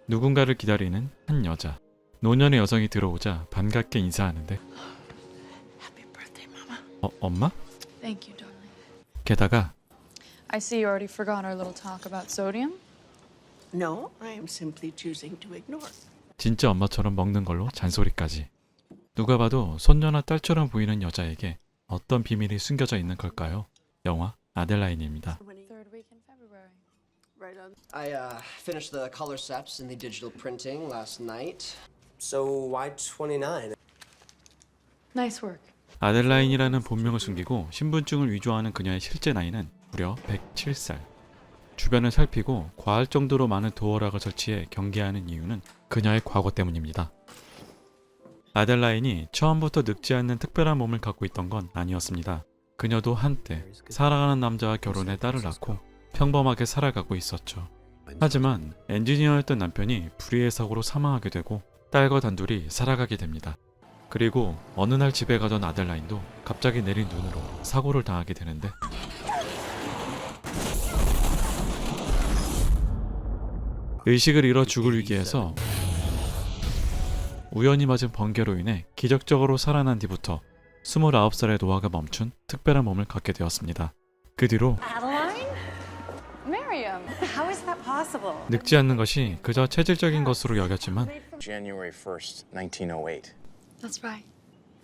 누군가를 기다리는 한 여자. 노년의 여성이 들어오자 반갑게 인사하는데 Happy birthday, Mama. 엄마? Thank you, darling. 게다가 I see you already forgot our little talk about sodium. No, I am simply choosing to ignore. 진짜 엄마처럼 먹는 걸로 잔소리까지. 누가 봐도 손녀나 딸처럼 보이는 여자에게 어떤 비밀이 숨겨져 있는 걸까요? 영화 아델라인입니다. Third week in February. Right on. I finished the color steps in the digital printing last night. So why 29? Nice work. 아델라인이라는 본명을 숨기고 신분증을 위조하는 그녀의 실제 나이는 무려 107살. 주변을 살피고 과할 정도로 많은 도어락을 설치해 경계하는 이유는 그녀의 과거 때문입니다. 아델라인이 처음부터 늙지 않는 특별한 몸을 갖고 있던 건 아니었습니다. 그녀도 한때 사랑하는 남자와 결혼해 딸을 낳고 평범하게 살아가고 있었죠. 하지만 엔지니어였던 남편이 불의의 사고로 사망하게 되고 딸과 단둘이 살아가게 됩니다. 그리고 어느 날 집에 가던 아델라인도 갑자기 내린 눈으로 사고를 당하게 되는데 의식을 잃어 죽을 위기에서 우연히 맞은 번개로 인해 기적적으로 살아난 뒤부터 29살의 노화가 멈춘 특별한 몸을 갖게 되었습니다. 그 뒤로 Adeline? Miriam. How is that possible? 늙지 않는 것이 그저 체질적인 것으로 여겼지만 January 1st, 1908. That's right.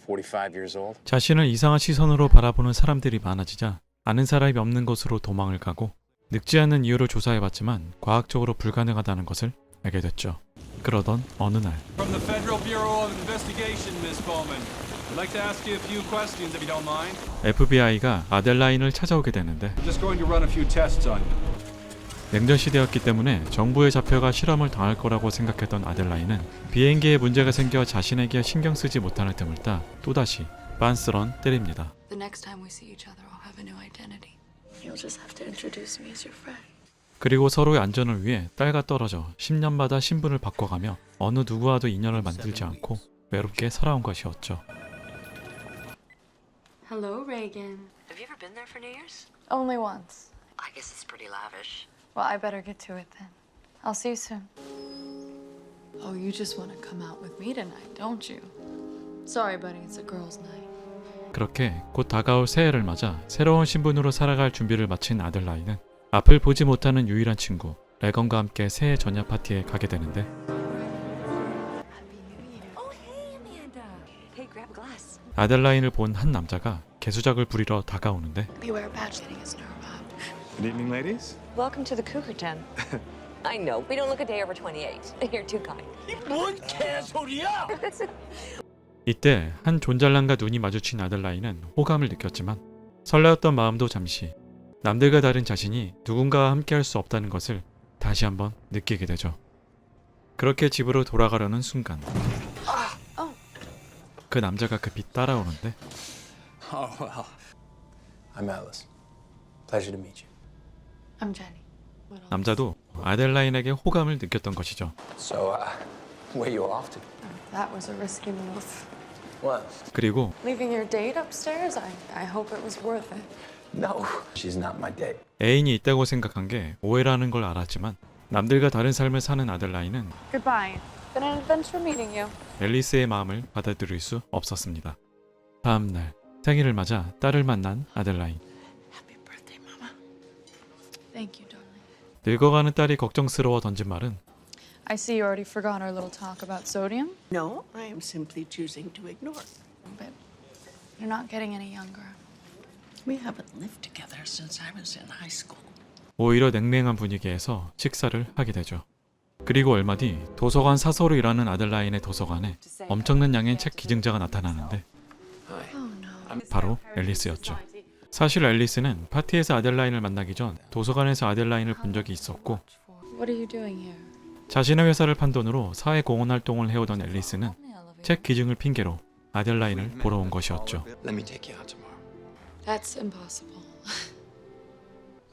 45 years old. 자신을 이상한 시선으로 바라보는 사람들이 많아지자 아는 사람이 없는 곳으로 도망을 가고 늙지 않는 이유를 조사해봤지만 과학적으로 불가능하다는 것을 알게 됐죠. 그러던 어느 날 From the Federal Bureau of Investigation, Miss Bowman. I'd like to ask you a few questions if you don't mind. FBI가 아델라인을 찾아오게 되는데 I'm just going to run a few tests on you. 냉전 시대였기 때문에 정부에 잡혀가 실험을 당할 거라고 생각했던 아델라인은 비행기에 문제가 생겨 자신에게 신경 쓰지 못하는 틈을 타 또다시 빤스런 때립니다. The next time we see each other, I'll have a new identity. You'll just have to introduce me as your friend. 그리고 서로의 안전을 위해 딸과 떨어져 10년마다 신분을 바꿔가며 어느 누구와도 인연을 만들지 않고 외롭게 살아온 것이었죠. Hello, Reagan. Have you ever been there for New Year's? Only once. I guess it's pretty lavish. Well, I better get to it then. I'll see you soon. Oh, you just want to come out with me tonight, don't you? Sorry, buddy. It's a girls' night. 그렇게 곧 다가올 새해를 맞아 새로운 신분으로 살아갈 준비를 마친 아델라인은 앞을 보지 못하는 유일한 친구 레건과 함께 새해 전야 파티에 가게 되는데 Oh, hey, Amanda. Hey, grab a glass. 아델라인을 본 한 남자가 개수작을 부리러 다가오는데 Beware Badge getting his nerve up. Good evening, ladies. Welcome to the Cougar Den. I know, we don't look a day over 28. You're too kind. 이때 한 존잘남과 눈이 마주친 아델라인은 호감을 느꼈지만 설레었던 마음도 잠시 남들과 다른 자신이 누군가와 함께할 수 없다는 것을 다시 한번 느끼게 되죠. 그렇게 집으로 돌아가려는 순간 그 남자가 급히 따라오는데 Oh, well. I'm Alice. Pleasure to meet you. I'm Jenny. What else? 남자도 아델라인에게 호감을 느꼈던 것이죠. So, where you off to? That was a risky move. What? 그리고 Leaving your date upstairs? I hope it was worth it. No. She's not my date. 애인이 있다고 생각한 게 오해라는 걸 알았지만 남들과 다른 삶을 사는 아델라인은 Goodbye. Been an adventure meeting you. 앨리스의 마음을 받아들일 수 없었습니다. 다음 날 생일을 맞아 딸을 만난 아델라인. Happy birthday, Mama. Thank you, darling. 늙어가는 딸이 걱정스러워 던진 말은 I see you already forgot our little talk about sodium. No, I am simply choosing to ignore. But you're not getting any younger. We haven't lived together since I was in high school. 오히려 냉랭한 분위기에서 식사를 하게 되죠. 그리고 얼마 뒤 도서관 사서로 일하는 아델라인의 도서관에 엄청난 양의 책 기증자가 나타나는데 Oh no. 바로 앨리스였죠. 사실 앨리스는 파티에서 아델라인을 만나기 전 도서관에서 아델라인을 본 적이 있었고 What are you doing here? 자신의 회사를 판 돈으로 사회 공헌 활동을 해오던 앨리스는 책 기증을 핑계로 아델라인을 보러 온 것이었죠. Let me take you out tomorrow. That's impossible.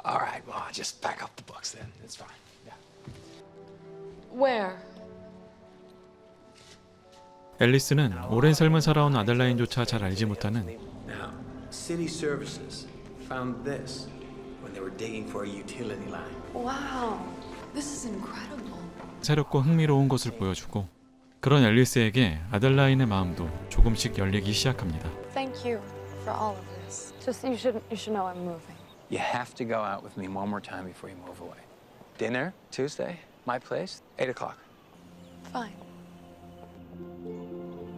All right, well, I'll just pack up the books then. It's fine. Yeah. Where? 앨리스는 오랜 삶을 살아온 아델라인조차 잘 알지 못하는 Now, city services found this when they were digging for a utility line. Wow. This is incredible. 새롭고 흥미로운 것을 보여주고 그런 앨리스에게 아델라인의 마음도 조금씩 열리기 시작합니다. Thank you for all of this. Just you should know I'm moving. You have to go out with me one more time before you move away. Dinner, Tuesday, my place, 8 o'clock. Fine.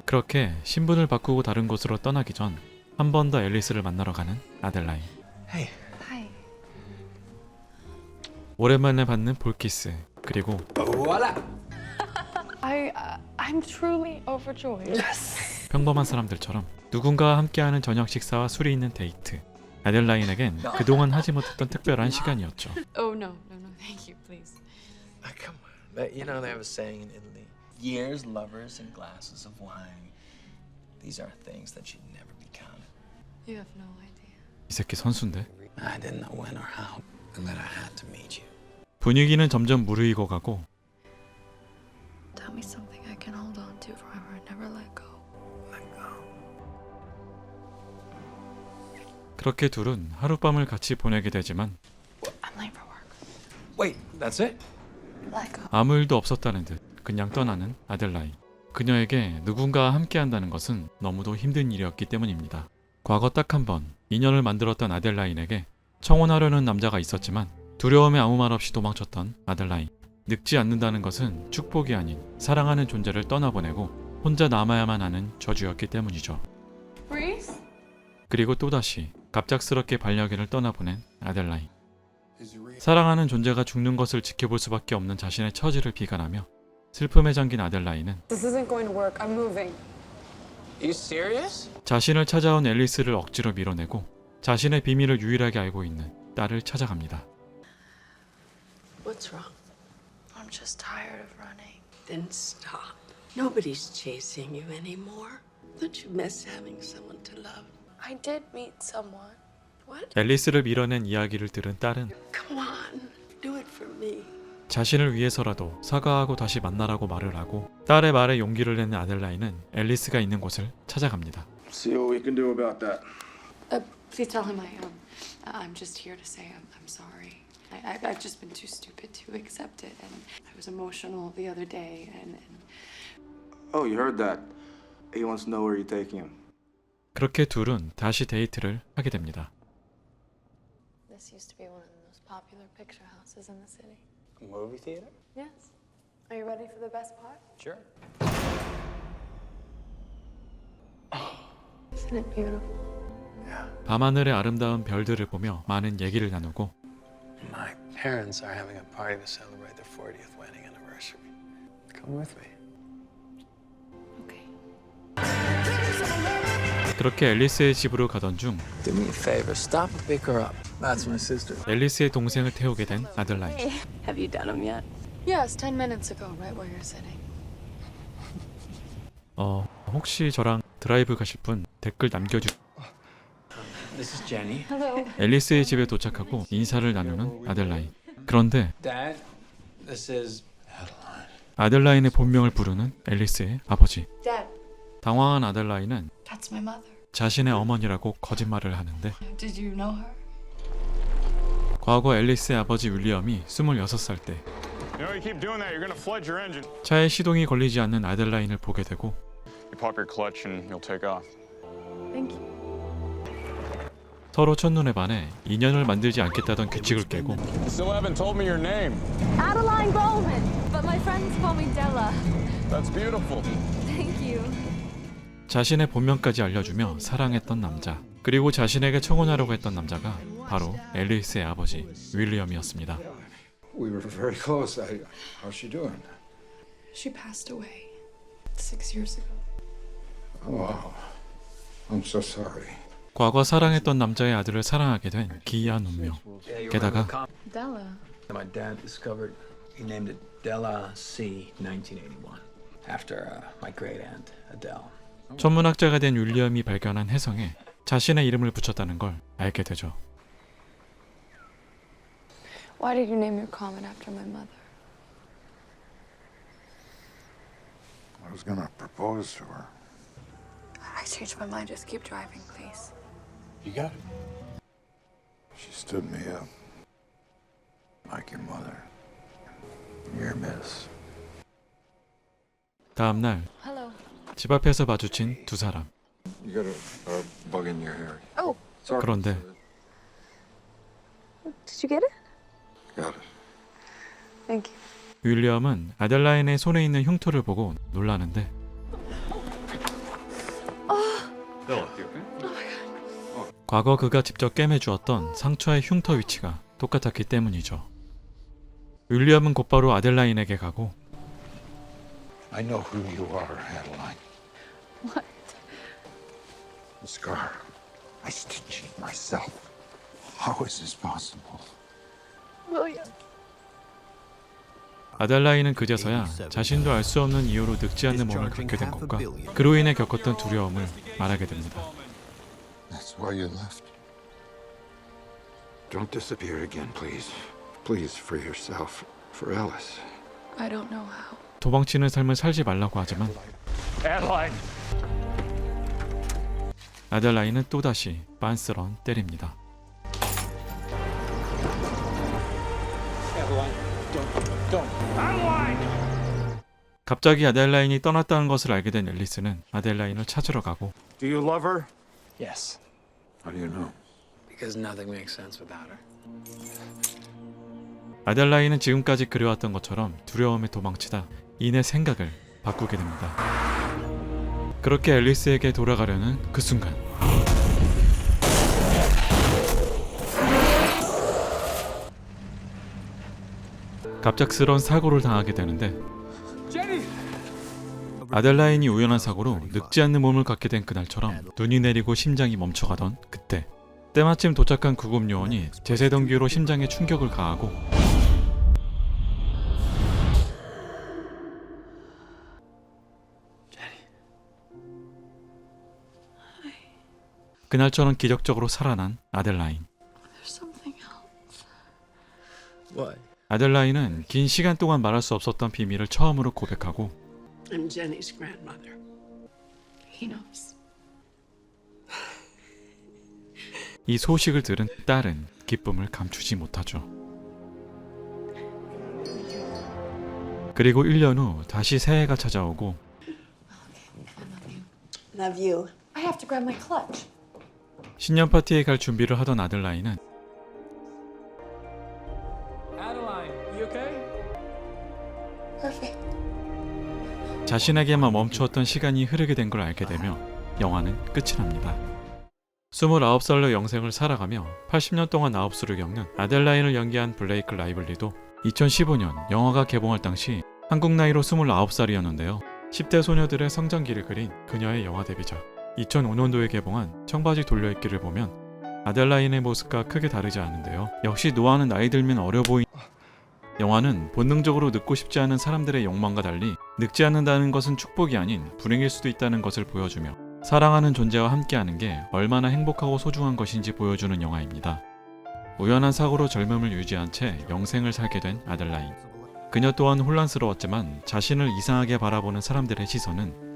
그렇게 신분을 바꾸고 다른 곳으로 떠나기 전 한 번 더 앨리스를 만나러 가는 아델라인. Hey. Hi. 오랜만에 받는 볼키스 그리고 Voila! I'm truly overjoyed. 평범한 사람들처럼 누군가와 함께하는 저녁 식사와 술이 있는 데이트. 아델라인에겐 그동안 하지 못했던 특별한 시간이었죠. Oh no, thank you, please. Come on. You know, they have a saying in Italy. Years, lovers, and glasses of wine. These are things that should never be counted. You have no idea. 이 새끼 선수인데. I didn't know when or how, and that I had to meet you. 분위기는 점점 무르익어 가고 Tell me something I can hold on to forever and never let go. Let go. 그렇게 둘은 하룻밤을 같이 보내게 되지만 I'm late for work. Wait, that's it? Let go. 아무 일도 없었다는 듯 그냥 떠나는 아델라인. 그녀에게 누군가와 함께한다는 것은 너무도 힘든 일이었기 때문입니다. 과거 딱 한 번 인연을 만들었던 아델라인에게 청혼하려는 남자가 있었지만 두려움에 아무 말 없이 도망쳤던 아델라인. 늙지 않는다는 것은 축복이 아닌 사랑하는 존재를 떠나보내고 혼자 남아야만 하는 저주였기 때문이죠. Reese? 그리고 또다시 갑작스럽게 반려견을 떠나보낸 아델라인. 사랑하는 존재가 죽는 것을 지켜볼 수밖에 없는 자신의 처지를 비관하며 슬픔에 잠긴 아델라인은 This isn't going to work. I'm moving. You serious? 자신을 찾아온 앨리스를 억지로 밀어내고 자신의 비밀을 유일하게 알고 있는 딸을 찾아갑니다. What's wrong? I'm just tired of running. Then stop. Nobody's chasing you anymore. Don't you miss having someone to love? I did meet someone. What? 앨리스를 밀어낸 이야기를 들은 딸은 Come on. Do it for me. 자신을 위해서라도 사과하고 다시 만나라고 말을 하고 딸의 말에 용기를 내는 아델라인은 앨리스가 있는 곳을 찾아갑니다. See what we can do about that. Please tell him I'm just here to say I'm sorry. I've just been too stupid to accept it, and I was emotional the other day, and Oh, you heard that. He wants to know where you're taking him. 그렇게 둘은 다시 데이트를 하게 됩니다. this used to be one of the most popular picture houses in the city. Movie theater? Yes. Are you ready for the best part? Sure. Isn't it beautiful? 밤하늘의 아름다운 별들을 보며 많은 얘기를 나누고 My parents are having a party to celebrate their 40th wedding anniversary. Come with me. Okay. 그렇게 앨리스의 집으로 가던 중 Do me a favor. Stop and pick her up. That's my sister. 앨리스의 동생을 태우게 된 아델라인. Have you done them yet? Yes, 10 minutes ago, right where you're sitting. 혹시 저랑 드라이브 가실 분 댓글 남겨주. This is Jenny. Hello. 앨리스의 집에 도착하고 인사를 나누는 아델라인. 그런데 Dad, this is 아델라인의 본명을 부르는 앨리스의 아버지. Dad. 당황한 아델라인은 That's my mother. 자신의 어머니라고 거짓말을 하는데 Did you know her? 과거 앨리스의 아버지 윌리엄이 26살 때 You know, you keep doing that, you're gonna flood your engine. 차에 시동이 걸리지 않는 아델라인을 보게 되고 You pop your clutch and you'll take off. Thank you. 서로 첫눈에 반해 인연을 만들지 않겠다던 규칙을 깨고 Still haven't told me your name. Adeline Bowman, but my friends call me Della. That's beautiful. Thank you. 자신의 본명까지 알려주며 사랑했던 남자, 그리고 자신에게 청혼하려고 했던 남자가 바로 앨리스의 아버지 윌리엄이었습니다. We were very close. How's she doing? She passed away 6 years ago. Oh, wow. I'm so sorry. 과거 사랑했던 남자의 아들을 사랑하게 된 기이한 운명. 게다가 Della. My dad discovered. He named it Della C. 1981 after my great aunt Adele. 천문학자가 된 윌리엄이 발견한 해성에 자신의 이름을 붙였다는 걸 알게 되죠. Why did you name your comet after my mother? I was gonna propose to her. I changed my mind. Just keep driving, please. You got it. She stood me up. Like your mother. Your miss. 다음날 Hello. 집 앞에서 마주친 두 사람. You got a bug in your hair. Oh. 그런데 Did you get it? Got it. Thank you. 윌리엄은 아델라인의 손에 있는 흉터를 보고 놀라는데 과거 그가 직접 꿰매주었던 상처의 흉터 위치가 똑같았기 때문이죠. 윌리엄은 곧바로 아델라인에게 가고 I know who you are, Adeline. What? The scar. I stitched it myself. How is this possible? William. 아델라인은 그제서야 자신도 알 수 없는 이유로 늙지 않는 몸을 갖게 된 것과 그로 인해 겪었던 두려움을 말하게 됩니다. That's why you left. Don't disappear again, please. Please, for yourself, for Alice. I don't know how. 도망치는 삶을 살지 말라고 하지만 Adeline! 아델라인은 또다시 빤스런 때립니다. 갑자기 아델라인이 떠났다는 것을 알게 된 앨리스는 아델라인을 찾으러 가고 Do you love her? Yes, How do you know? because nothing makes sense without her. 아델라인은 지금까지 그려왔던 것처럼 두려움에 도망치다 이내 생각을 바꾸게 됩니다. 그렇게 앨리스에게 돌아가려는 그 순간 갑작스러운 사고를 당하게 되는데 아델라인이 우연한 사고로 늙지 않는 몸을 갖게 된 그날처럼 눈이 내리고 심장이 멈춰가던 그때 때마침 도착한 구급 요원이 제세동기로 심장에 충격을 가하고 그날처럼 기적적으로 살아난 아델라인. There's something else. What? 아델라인은 긴 시간 동안 말할 수 없었던 비밀을 처음으로 고백하고 I'm Jenny's grandmother. He knows. 이 소식을 들은 딸은 기쁨을 감추지 못하죠. 그리고 1년 후 다시 새해가 찾아오고 Love you. I have to grab my clutch. 신년 파티에 갈 준비를 하던 아델라인은 Adeline, you okay? Perfect. 자신에게만 멈추었던 시간이 흐르게 된 걸 알게 되며 영화는 끝이 납니다. 29살로 영생을 살아가며 80년 동안 아홉수를 겪는 아델라인을 연기한 블레이크 라이블리도 2015년 영화가 개봉할 당시 한국 나이로 29살이었는데요. 10대 소녀들의 성장기를 그린 그녀의 영화 데뷔작 2005년도에 개봉한 청바지 돌려입기를 보면 아델라인의 모습과 크게 다르지 않은데요. 역시 노아는 나이 들면 어려 보인 영화는 본능적으로 늙고 싶지 않은 사람들의 욕망과 달리 늙지 않는다는 것은 축복이 아닌 불행일 수도 있다는 것을 보여주며 사랑하는 존재와 함께하는 게 얼마나 행복하고 소중한 것인지 보여주는 영화입니다. 우연한 사고로 젊음을 유지한 채 영생을 살게 된 아델라인. 그녀 또한 혼란스러웠지만 자신을 이상하게 바라보는 사람들의 시선은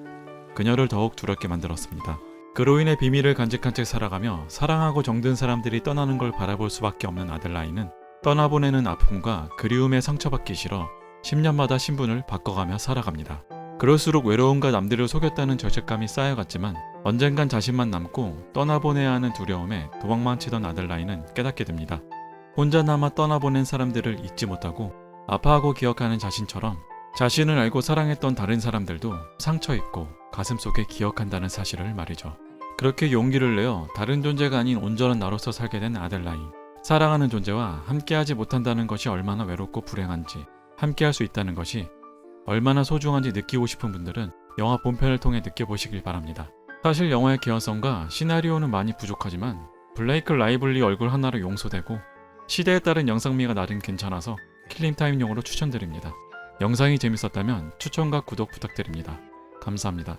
그녀를 더욱 두렵게 만들었습니다. 그로 인해 비밀을 간직한 채 살아가며 사랑하고 정든 사람들이 떠나는 걸 바라볼 수밖에 없는 아델라인은 떠나보내는 아픔과 그리움에 상처받기 싫어 10년마다 신분을 바꿔가며 살아갑니다. 그럴수록 외로움과 남들을 속였다는 죄책감이 쌓여갔지만 언젠간 자신만 남고 떠나보내야 하는 두려움에 도망망치던 아델라인은 깨닫게 됩니다. 혼자 남아 떠나보낸 사람들을 잊지 못하고 아파하고 기억하는 자신처럼 자신을 알고 사랑했던 다른 사람들도 상처있고 가슴속에 기억한다는 사실을 말이죠. 그렇게 용기를 내어 다른 존재가 아닌 온전한 나로서 살게 된 아델라인. 사랑하는 존재와 함께하지 못한다는 것이 얼마나 외롭고 불행한지, 함께할 수 있다는 것이 얼마나 소중한지 느끼고 싶은 분들은 영화 본편을 통해 느껴보시길 바랍니다. 사실 영화의 개연성과 시나리오는 많이 부족하지만 블레이크 라이블리 얼굴 하나로 용서되고 시대에 따른 영상미가 나름 괜찮아서 킬링타임용으로 추천드립니다. 영상이 재밌었다면 추천과 구독 부탁드립니다. 감사합니다.